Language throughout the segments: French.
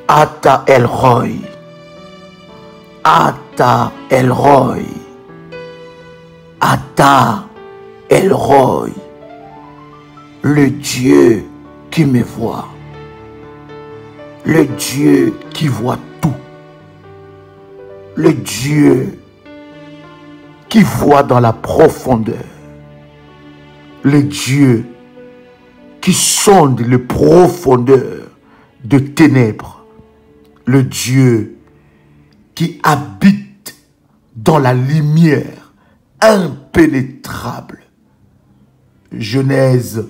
Ata El Roy. Ata El Roy. Ata El Roy. Le Dieu qui me voit. Le Dieu qui voit tout. Le Dieu qui voit dans la profondeur. Le Dieu qui sonde les profondeurs de ténèbres. Le Dieu qui habite dans la lumière impénétrable. Genèse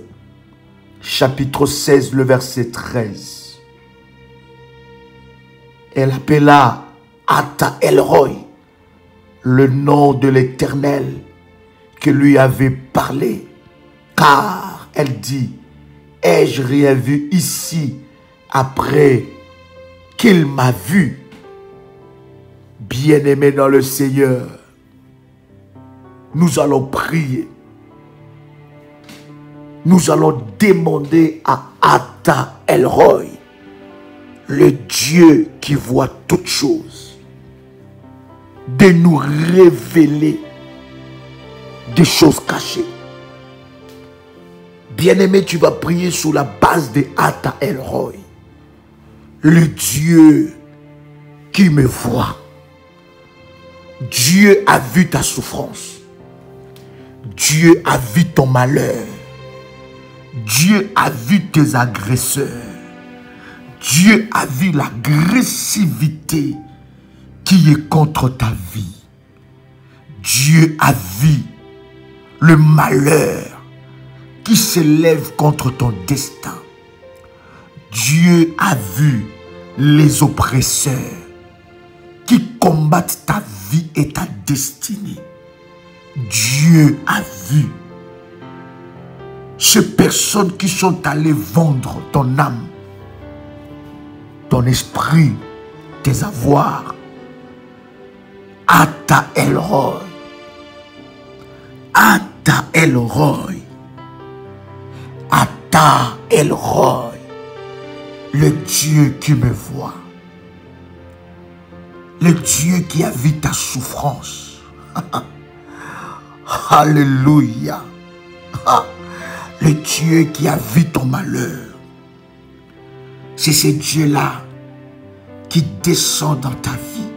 chapitre 16, le verset 13. Elle appela Ata El Roy, le nom de l'Éternel qui lui avait parlé. Car elle dit, ai-je rien vu ici après qu'il m'a vu? Bien-aimé dans le Seigneur, nous allons prier. Nous allons demander à Ata El Roy, le Dieu qui voit toutes choses, de nous révéler des choses cachées. Bien-aimé, tu vas prier sous la base de Ata El Roy, le Dieu qui me voit. Dieu a vu ta souffrance. Dieu a vu ton malheur. Dieu a vu tes agresseurs. Dieu a vu l'agressivité qui est contre ta vie. Dieu a vu le malheur qui s'élève contre ton destin. Dieu a vu les oppresseurs qui combattent ta vie et ta destinée. Dieu a vu ces personnes qui sont allées vendre ton âme, ton esprit, tes avoirs. Ata El Roy. Ata El Roy. Ata El Roy. Le Dieu qui me voit. Le Dieu qui a vu ta souffrance. Alléluia. Le Dieu qui a vu ton malheur. C'est ce Dieu-là qui descend dans ta vie.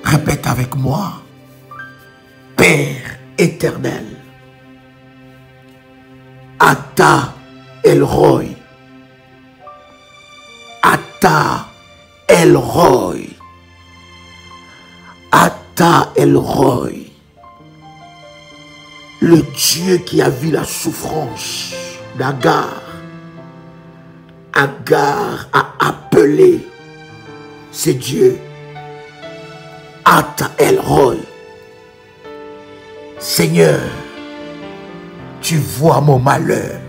Répète avec moi. Père éternel. Ata El Roy. Ata El Roy. Ata El Roy. Le Dieu qui a vu la souffrance d'Agar. Agar a appelé ce Dieu Ata El Roy. Seigneur, tu vois mon malheur.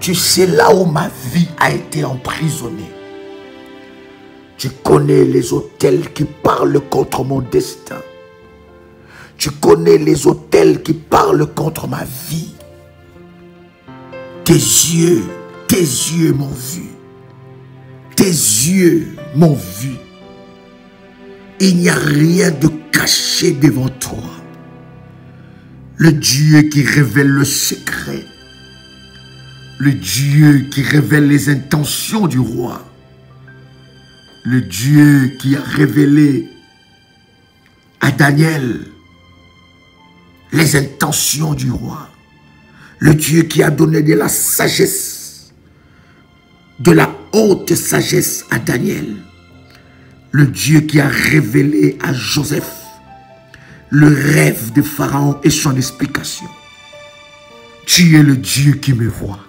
Tu sais là où ma vie a été emprisonnée. Tu connais les autels qui parlent contre mon destin. Tu connais les autels qui parlent contre ma vie. Tes yeux m'ont vu. Tes yeux m'ont vu. Il n'y a rien de caché devant toi. Le Dieu qui révèle le secret. Le Dieu qui révèle les intentions du roi. Le Dieu qui a révélé à Daniel les intentions du roi. Le Dieu qui a donné de la sagesse, de la haute sagesse à Daniel. Le Dieu qui a révélé à Joseph le rêve de Pharaon et son explication. Tu es le Dieu qui me voit.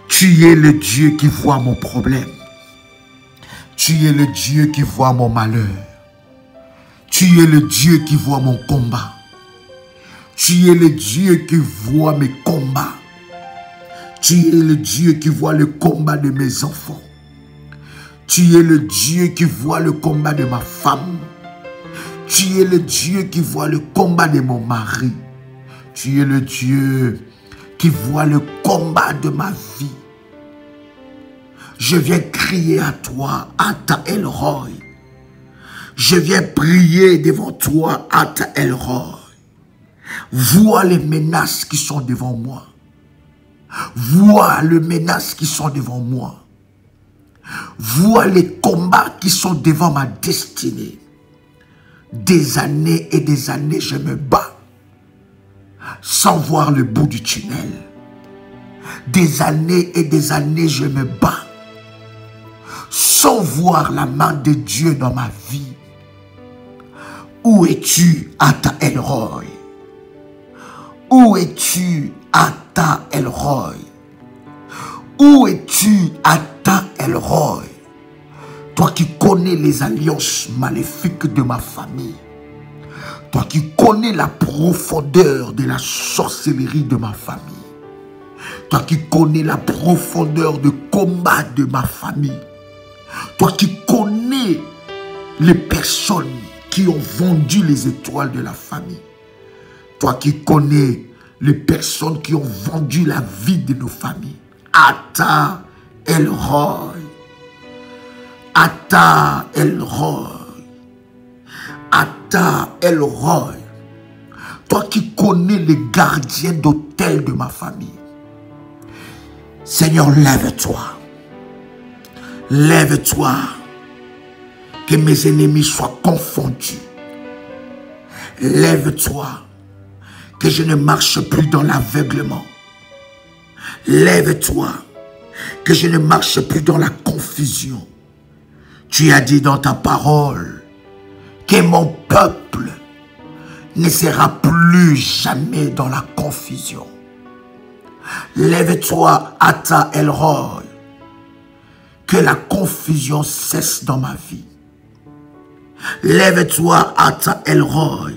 Tu es le Dieu qui voit mon problème. Tu es le Dieu qui voit mon malheur. Tu es le Dieu qui voit mon combat. Tu es le Dieu qui voit mes combats. Tu es le Dieu qui voit le combat de mes enfants. Tu es le Dieu qui voit le combat de ma femme. Tu es le Dieu qui voit le combat de mon mari. Tu es le Dieu qui voit le combat de ma vie. Je viens crier à toi, Ata El-Roi. Je viens prier devant toi, Ata El-Roi. Vois les menaces qui sont devant moi. Vois les menaces qui sont devant moi. Vois les combats qui sont devant ma destinée. Des années et des années, je me bats sans voir le bout du tunnel. Des années et des années, je me bats sans voir la main de Dieu dans ma vie. Où es-tu, Ata El-Roi? Où es-tu, Ata El-Roi? Où es-tu, Ata El-Roi? Toi qui connais les alliances maléfiques de ma famille. Toi qui connais la profondeur de la sorcellerie de ma famille. Toi qui connais la profondeur de combat de ma famille. Toi qui connais les personnes qui ont vendu les étoiles de la famille. Toi qui connais les personnes qui ont vendu la vie de nos familles. Ata El-Roi. Ata El-Roi. Ata El-Roi. Toi qui connais les gardiens d'hôtel de ma famille. Seigneur, lève-toi. Lève-toi. Que mes ennemis soient confondus. Lève-toi. Que je ne marche plus dans l'aveuglement. Lève-toi. Que je ne marche plus dans la confusion. Tu as dit dans ta parole que mon peuple ne sera plus jamais dans la confusion. Lève-toi, Ata El-Roi. Que la confusion cesse dans ma vie. Lève-toi, Ata El-Roi.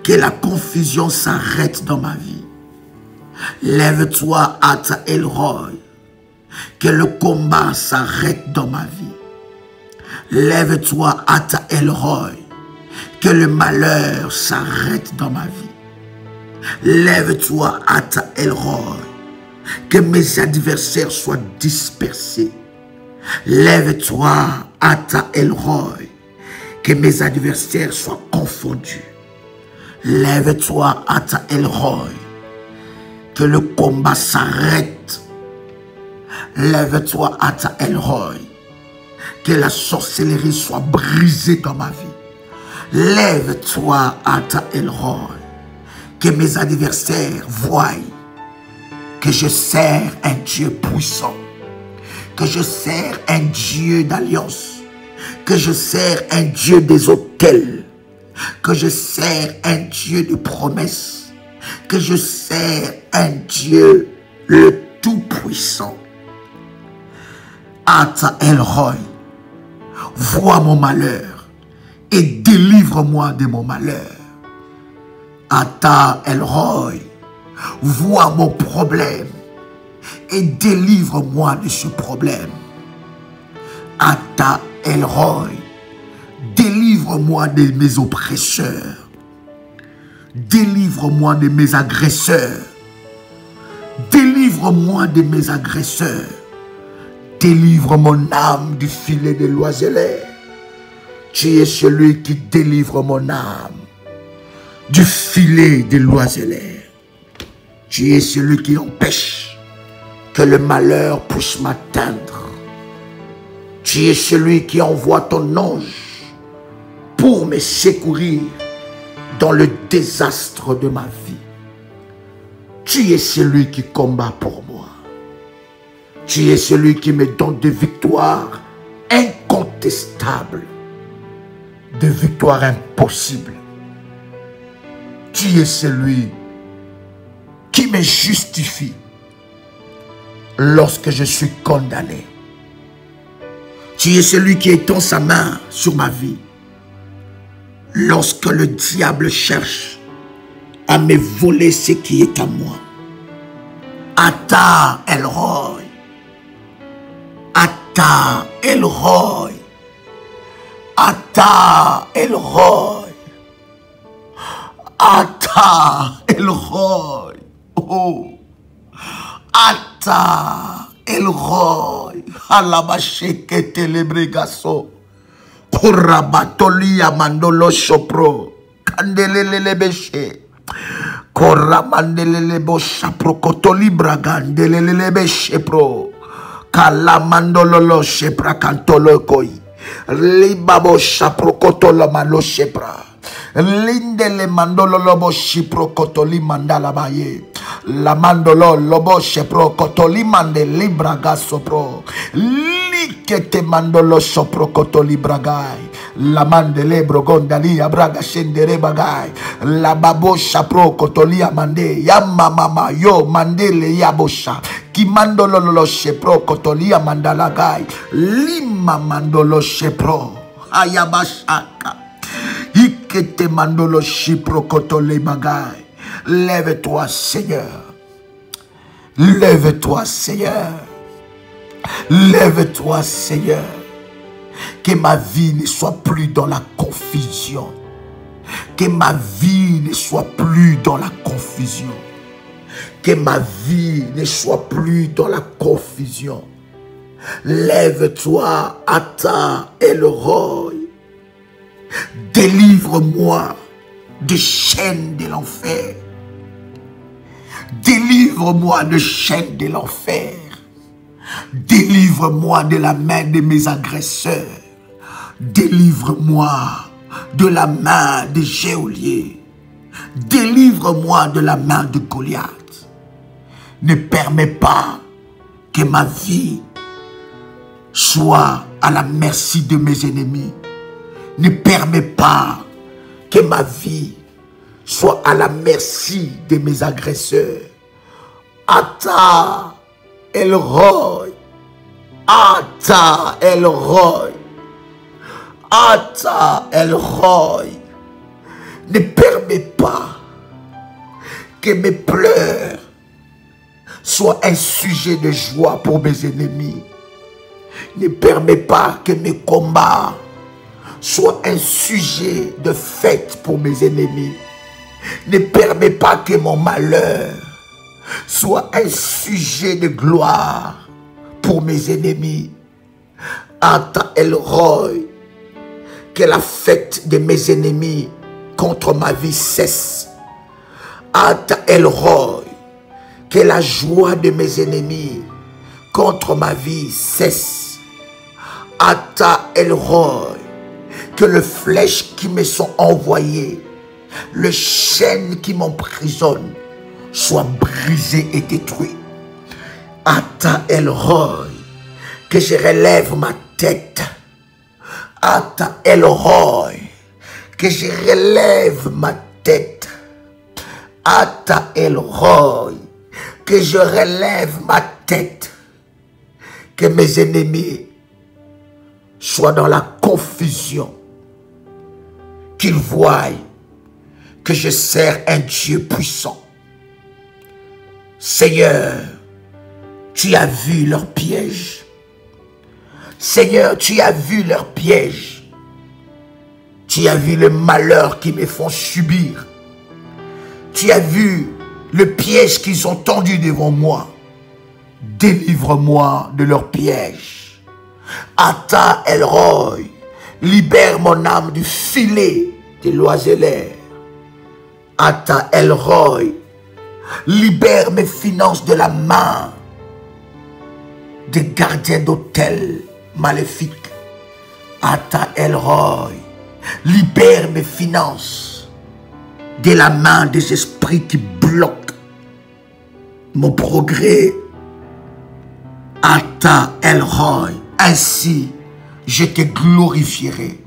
Que la confusion s'arrête dans ma vie. Lève-toi, Ata El-Roi. Que le combat s'arrête dans ma vie. Lève-toi, Ata El-Roi. Que le malheur s'arrête dans ma vie. Lève-toi, Ata El-Roi. Que mes adversaires soient dispersés. Lève-toi, Ata El-Roi. Que mes adversaires soient confondus. Lève-toi, Ata El-Roi. Que le combat s'arrête. Lève-toi, Ata El-Roi. Que la sorcellerie soit brisée dans ma vie. Lève-toi, Ata El-Roi. Que mes adversaires voient que je sers un Dieu puissant. Que je sers un Dieu d'alliance. Que je sers un Dieu des autels. Que je sers un Dieu de promesses. Que je sers un Dieu le Tout-Puissant. Ata El-Roi, vois mon malheur et délivre-moi de mon malheur. Ata El-Roi, vois mon problème et délivre-moi de ce problème. Ata El-Roi, délivre-moi de mes oppresseurs. Délivre-moi de mes agresseurs. Délivre-moi de mes agresseurs. Délivre mon âme du filet de l'oiseleur. Tu es celui qui délivre mon âme du filet de l'oiseleur. Tu es celui qui empêche que le malheur puisse m'atteindre. Tu es celui qui envoie ton ange pour me secourir dans le désastre de ma vie. Tu es celui qui combat pour moi. Tu es celui qui me donne des victoires incontestables, des victoires impossibles. Tu es celui qui me justifie lorsque je suis condamné. Tu es celui qui étend sa main sur ma vie lorsque le diable cherche à me voler ce qui est à moi. Ata El-Roi. Ata El-Roi. Ata El-Roi. Ata El-Roi. Oh. Ata El-Roi. Alabasheke telebregaso. Korabatoli amandolo sopro. Kandelele beshe. Koramandelele bosha prokotoli bragandelele beshe pro. Kalamandolo shepra kantolo koi. Libabo shaprokotolo malo shepra. Lindele mandolo lobo shipro kotoli mandala baye. La mandolo lobo shepro kotoli mande libraga sopro. Likete mandolo sopro kotoli bragai. La mandele brogondali abraga shendere bagai. La babo shapro kotoli amande. Yamma mama yo mandele yabosha. Ki mandolo lo shepro kotoli amandala gai. Lima mandolo shepro. Ayabashaka. Ikete mandolo shipro kotole bagai. Lève-toi, Seigneur. Lève-toi, Seigneur. Lève-toi, Seigneur. Que ma vie ne soit plus dans la confusion. Que ma vie ne soit plus dans la confusion. Que ma vie ne soit plus dans la confusion. Lève-toi, Ata El-Roi. Délivre-moi des chaînes de l'enfer. Délivre-moi des chaînes de l'enfer. Délivre-moi de la main de mes agresseurs. Délivre-moi de la main des geôliers. Délivre-moi de la main de Goliath. Ne permets pas que ma vie soit à la merci de mes ennemis. Ne permets pas que ma vie soit à la merci de mes agresseurs. Ata El-Roi. Ata El-Roi. Ata El-Roi. Ne permets pas que mes pleurs soient un sujet de joie pour mes ennemis. Ne permets pas que mes combats soient un sujet de fête pour mes ennemis. Ne permets pas que mon malheur soit un sujet de gloire pour mes ennemis. Ata El-Roi, que la fête de mes ennemis contre ma vie cesse. Ata El-Roi, que la joie de mes ennemis contre ma vie cesse. Ata El-Roi, que les flèches qui me sont envoyées, les chaînes qui m'emprisonnent, soient brisées et détruites. Ata El-Roi, que je relève ma tête. Ata El-Roi, que je relève ma tête. Ata El-Roi, que je relève ma tête. Que mes ennemis soient dans la confusion. Qu'ils voient que je sers un Dieu puissant. Seigneur, tu as vu leurs pièges. Seigneur, tu as vu leurs pièges. Tu as vu le malheur qu'ils me font subir. Tu as vu le piège qu'ils ont tendu devant moi. Délivre-moi de leurs pièges. Ata El-Roi, libère mon âme du filet des l'oiseleur. Ata El-Roi, libère mes finances de la main des gardiens d'hôtel maléfiques. Ata El-Roi, libère mes finances de la main des esprits qui bloquent mon progrès. Ata El-Roi, ainsi je te glorifierai.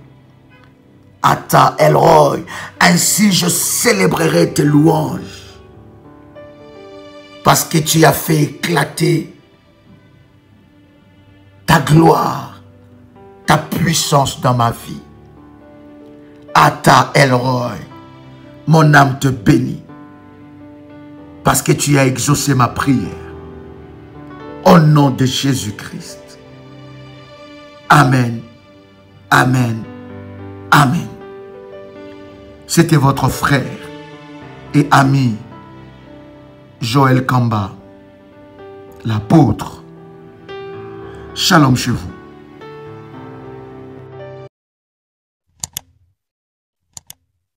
Ata El-Roi, ainsi je célébrerai tes louanges. Parce que tu as fait éclater ta gloire, ta puissance dans ma vie. Ata El-Roi, mon âme te bénit. Parce que tu as exaucé ma prière. Au nom de Jésus-Christ. Amen. Amen. Amen. C'était votre frère et ami Joël Kamba, l'apôtre Shalom chez vous.